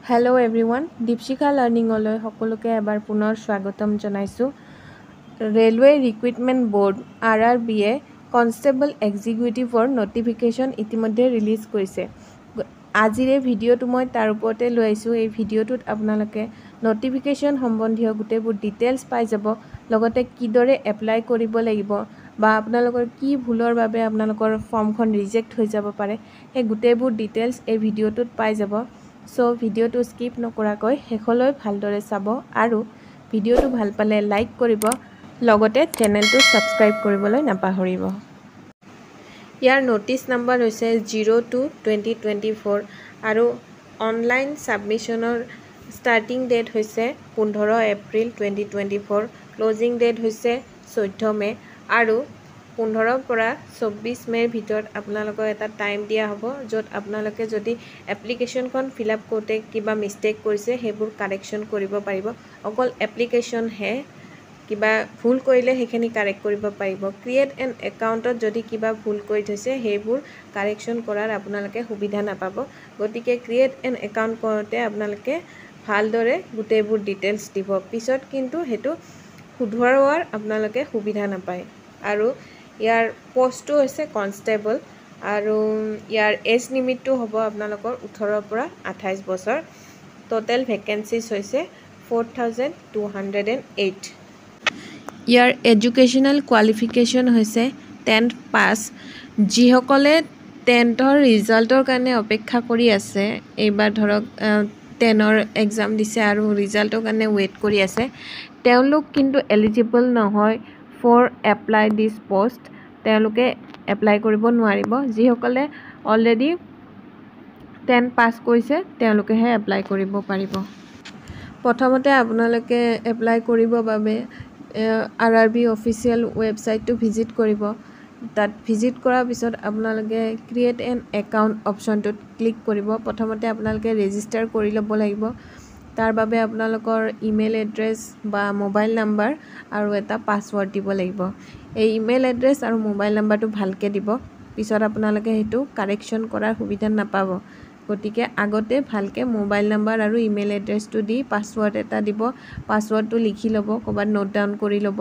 Hello everyone, Deepshika Learning Oloy সকলোকে এবাৰ পুনৰ স্বাগতম জনাইছো। ৰেলৱে ৰিক্ৰুটমেণ্ট বোৰ্ড RRBয়ে কনষ্টেবল এক্সিকিউটিভৰ নটিফিকেশ্যন ইতিমধ্যে ৰিলিজ কৰিছে। আজিৰ এই ভিডিঅ'টো মই তাৰ ওপৰতে লৈ আহিছোঁ। এই ভিডিঅ'টোত আপোনালোকে নটিফিকেশ্যন সম্বন্ধীয় গোটেইবোৰ ডিটেইলছ পাই যাব, লগতে কিদৰে এপ্লাই কৰিব লাগিব বা আপোনালোকৰ কি ভুলৰ বাবে আপোনালোকৰ ফৰ্মখন ৰিজেক্ট হৈ যাব পাৰে, সেই গোটেইবোৰ ডিটেইলছ এই ভিডিঅ'টোত পাই যাব। সো ভিডিঅ'টো স্কিপ নকৰাকৈ শেষলৈ ভালদৰে চাব আৰু ভিডিঅ'টো ভাল পালে লাইক কৰিব, লগতে চেনেলটো ছাবস্ক্ৰাইব কৰিবলৈ নাপাহৰিব। ইয়াৰ নোটিছ নাম্বাৰ হৈছে 02/2024 আৰু অনলাইন ছাবমিশ্যনৰ ষ্টাৰ্টিং ডেট হৈছে 15 এপ্ৰিল 2024, ক্লজিং ডেট হৈছে 14 মে আৰু 15 পৰা 24 মেৰ ভিতৰত আপোনালোকক এটা টাইম দিয়া হ'ব, য'ত আপোনালোকে যদি এপ্লিকেশ্যনখন ফিল আপ কৰোঁতে কিবা মিষ্টেক কৰিছে সেইবোৰ কাৰেকশ্যন কৰিব পাৰিব। অকল এপ্লিকেশ্যনহে, কিবা ভুল কৰিলে সেইখিনি কাৰেক্ট কৰিব পাৰিব। ক্ৰিয়েট এন একাউণ্টত যদি কিবা ভুল কৰি থৈছে সেইবোৰ কাৰেকশ্যন কৰাৰ আপোনালোকে সুবিধা নাপাব। গতিকে ক্ৰিয়েট এন একাউণ্ট কৰোঁতে আপোনালোকে ভালদৰে গোটেইবোৰ ডিটেইলছ দিব, পিছত কিন্তু সেইটো শুধৰোৱাৰ আপোনালোকে সুবিধা নাপায়। আৰু ইয়াৰ পষ্টটো হৈছে কনষ্টেবল আৰু ইয়াৰ এজ লিমিটটো হ'ব আপোনালোকৰ 18 পৰা 28 বছৰ। টোটেল ভেকেঞ্চিজ হৈছে 4208। ইয়াৰ এডুকেশ্যনেল কোৱালিফিকেশ্যন হৈছে 10th পাছ। যিসকলে 10th ৰিজাল্টৰ কাৰণে অপেক্ষা কৰি আছে, এইবাৰ ধৰক 10ৰ এক্সাম দিছে আৰু ৰিজাল্টৰ কাৰণে ৱেইট কৰি আছে, তেওঁলোক কিন্তু এলিজিবল নহয় ফৰ এপ্লাই দিছ পষ্ট। তেওঁলোকে এপ্লাই কৰিব নোৱাৰিব। যিসকলে অলৰেডি 10 পাছ কৰিছে তেওঁলোকেহে এপ্লাই কৰিব পাৰিব। প্ৰথমতে আপোনালোকে এপ্লাই কৰিবৰ বাবে RRB অফিচিয়েল ৱেবছাইটটো ভিজিট কৰিব। তাত ভিজিট কৰাৰ পিছত আপোনালোকে ক্ৰিয়েট এন একাউণ্ট অপশ্যনটোত ক্লিক কৰিব। প্ৰথমতে আপোনালোকে ৰেজিষ্টাৰ কৰি ল'ব লাগিব। তাৰ বাবে আপোনালোকৰ ইমেইল এড্ৰেছ বা মোবাইল নাম্বাৰ আৰু এটা পাছৱৰ্ড দিব লাগিব। এই ইমেইল এড্ৰেছ আৰু মোবাইল নাম্বাৰটো ভালকৈ দিব, পিছত আপোনালোকে সেইটো কাৰেকশ্যন কৰাৰ সুবিধা নাপাব। গতিকে আগতে ভালকৈ মোবাইল নাম্বাৰ আৰু ইমেইল এড্ৰেছটো দি পাছৱৰ্ড এটা দিব। পাছৱৰ্ডটো লিখি ল'ব, ক'ৰবাত নোট ডাউন কৰি ল'ব,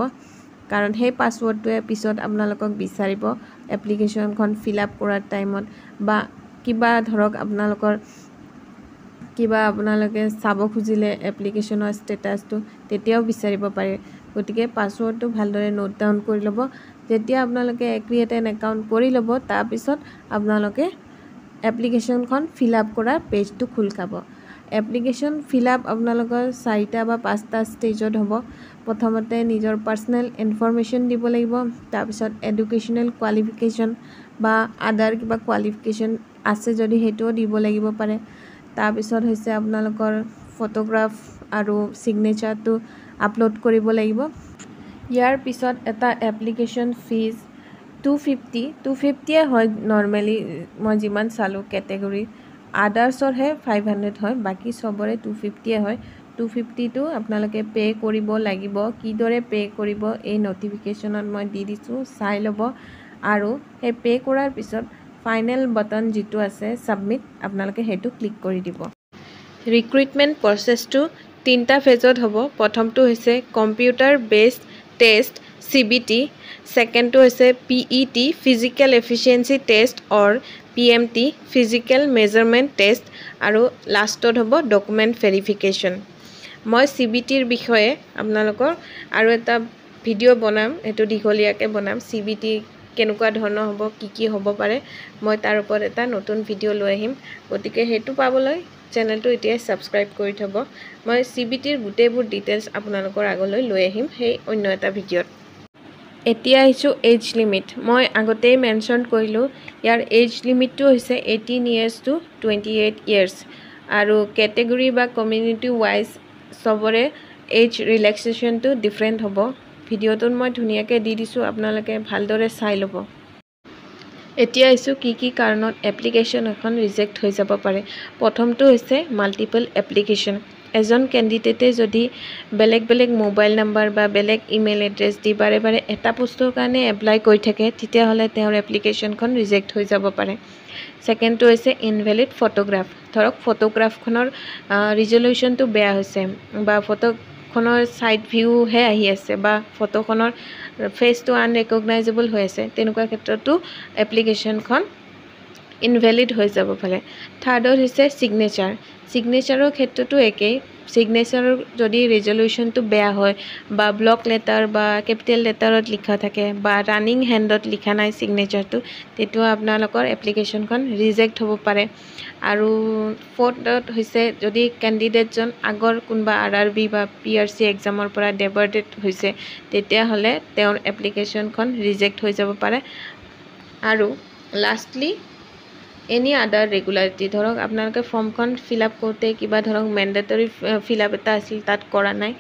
কাৰণ সেই পাছৱৰ্ডটোৱে পিছত আপোনালোকক বিচাৰিব এপ্লিকেশ্যনখন ফিল আপ কৰাৰ টাইমত, বা কিবা ধৰক আপোনালোকে চাব খুজিলে এপ্লিকেশ্যনৰ ষ্টেটাছটো, তেতিয়াও বিচাৰিব পাৰে। গতিকে পাছৱৰ্ডটো ভালদৰে নোট ডাউন কৰি ল'ব। যেতিয়া আপোনালোকে ক্ৰিয়েট এন একাউণ্ট কৰি ল'ব, তাৰপিছত আপোনালোকে এপ্লিকেশ্যনখন ফিল আপ কৰাৰ পেজটো খোল খাব। এপ্লিকেশ্যন ফিল আপ আপোনালোকৰ 4টা বা 5টা ষ্টেজত হ'ব। প্ৰথমতে নিজৰ পাৰ্চনেল ইনফৰমেশ্যন দিব লাগিব, তাৰপিছত এডুকেশ্যনেল কোৱালিফিকেশ্যন বা আদাৰ কিবা কোৱালিফিকেশ্যন আছে যদি সেইটোও দিব লাগিব পাৰে। তাৰপিছত হৈছে আপোনালোকৰ ফটোগ্ৰাফ আৰু ছিগনেচাৰটো আপলোড কৰিব লাগিব। ইয়াৰ পিছত এটা এপ্লিকেশ্যন ফিজ 250 হয় নৰ্মেলি, মই যিমান চালোঁ কেটেগৰী। আদাৰ্ছৰহে 500 হয়, বাকী চবৰে 250 হয়। 250টো আপোনালোকে পে' কৰিব লাগিব। কিদৰে পে' কৰিব এই নটিফিকেশ্যনত মই দি দিছোঁ, চাই ল'ব। আৰু সেই পে' কৰাৰ পিছত ফাইনেল বাটন যিটো আছে ছাবমিট, আপোনালোকে সেইটো ক্লিক কৰি দিব। ৰিক্ৰুইটমেণ্ট প্ৰচেছটো 3টা ফেজত হ'ব। প্ৰথমটো হৈছে কম্পিউটাৰ বেছড টেষ্ট CBT, ছেকেণ্ডটো হৈছে PET ফিজিকেল এফিচিয়েঞ্চি টেষ্ট অৰ PMT ফিজিকেল মেজাৰমেণ্ট টেষ্ট, আৰু লাষ্টত হ'ব ডকুমেণ্ট ভেৰিফিকেশ্যন। মই CBTৰ বিষয়ে আপোনালোকৰ আৰু এটা ভিডিঅ' বনাম, সেইটো দীঘলীয়াকৈ বনাম। CBT কেনেকুৱা ধৰণৰ হ'ব, কি হ'ব পাৰে, মই তাৰ ওপৰত এটা নতুন ভিডিঅ' লৈ আহিম। গতিকে সেইটো পাবলৈ চেনেলটো এতিয়াই ছাবস্ক্ৰাইব কৰি থ'ব। মই CBTৰ গোটেইবোৰ ডিটেইলছ আপোনালোকৰ আগলৈ লৈ আহিম সেই অন্য এটা ভিডিঅ'ত। এতিয়া আহিছোঁ এজ লিমিট। মই আগতেই মেনশ্যন কৰিলোঁ, ইয়াৰ এজ লিমিটটো হৈছে 18 years to 28 years, আৰু কেটেগৰী বা কমিউনিটি ৱাইজ চবৰে এজ ৰিলেক্সেশ্যনটো ডিফাৰেণ্ট হ'ব। ভিডিঅ'টোত মই ধুনীয়াকৈ দি দিছোঁ, আপোনালোকে ভালদৰে চাই ল'ব। এতিয়া আহিছোঁ কি কাৰণত এপ্লিকেশ্যন এখন ৰিজেক্ট হৈ যাব পাৰে। প্ৰথমটো হৈছে মাল্টিপল এপ্লিকেশ্যন। এজন কেণ্ডিডেটে যদি বেলেগ মোবাইল নাম্বাৰ বা বেলেগ ইমেইল এড্ৰেছ দি বাৰে এটা পোষ্টৰ কাৰণে এপ্লাই কৰি থাকে, তেতিয়াহ'লে তেওঁৰ এপ্লিকেশ্যনখন ৰিজেক্ট হৈ যাব পাৰে। সেকেন্ডটো হৈছে ইনভেলিড ফটোগ্ৰাফ। ধৰক ফটোগ্ৰাফখনৰ ৰিজলিউশ্যনটো বেয়া হৈছে বা ফটোখনৰ ছাইড ভিউহে আহি আছে বা ফটোখনৰ ফেচটো আনৰেকগনাইজেবল হৈ আছে, তেনেকুৱা ক্ষেত্ৰতো এপ্লিকেশ্যনখন ইনভেলিড হৈ যাব পাৰে। থাৰ্ডত হৈছে ছিগনেচাৰ। ছিগনেচাৰৰ ক্ষেত্ৰতো একেই। ছিগনেচাৰৰ যদি ৰিজলিউশ্যনটো বেয়া হয় বা ব্লক লেটাৰ বা কেপিটেল লেটাৰত লিখা থাকে বা ৰানিং হেণ্ডত লিখা নাই ছিগনেচাৰটো, তেতিয়া আপোনালোকৰ এপ্লিকেশ্যনখন ৰিজেক্ট হ'ব পাৰে। আৰু ফ'ৰ্থত হৈছে যদি কেণ্ডিডেটজন আগৰ কোনোবা RRB বা PRC এক্সামৰ পৰা ডেবাৰ্টেড হৈছে, তেতিয়াহ'লে তেওঁৰ এপ্লিকেশ্যনখন ৰিজেক্ট হৈ যাব পাৰে। আৰু লাষ্টলি এনি আদাৰ ৰেগুলাৰিটি, ধৰক আপোনালোকে ফৰ্মখন ফিল আপ কৰোঁতে কিবা ধৰক মেণ্ডেটৰী ফিল আপ এটা আছিল, তাত কৰা নাই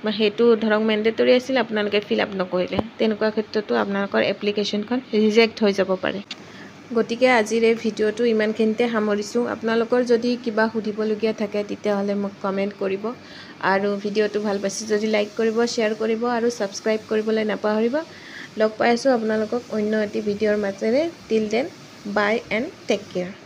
বা সেইটো ধৰক মেণ্ডেটৰী আছিল আপোনালোকে ফিল আপ নকৰিলে, তেনেকুৱা ক্ষেত্ৰতো আপোনালোকৰ এপ্লিকেশ্যনখন ৰিজেক্ট হৈ যাব পাৰে। গতিকে আজিৰ এই ভিডিঅ'টো ইমানখিনিতে সামৰিছোঁ। আপোনালোকৰ যদি কিবা সুধিবলগীয়া থাকে তেতিয়াহ'লে মোক কমেণ্ট কৰিব, আৰু ভিডিঅ'টো ভাল পাইছে যদি লাইক কৰিব, শ্বেয়াৰ কৰিব আৰু ছাবস্ক্ৰাইব কৰিবলৈ নাপাহৰিব। লগ পাই আছোঁ আপোনালোকক অন্য এটি ভিডিঅ'ৰ মাজেৰে। Till then, bye and take care.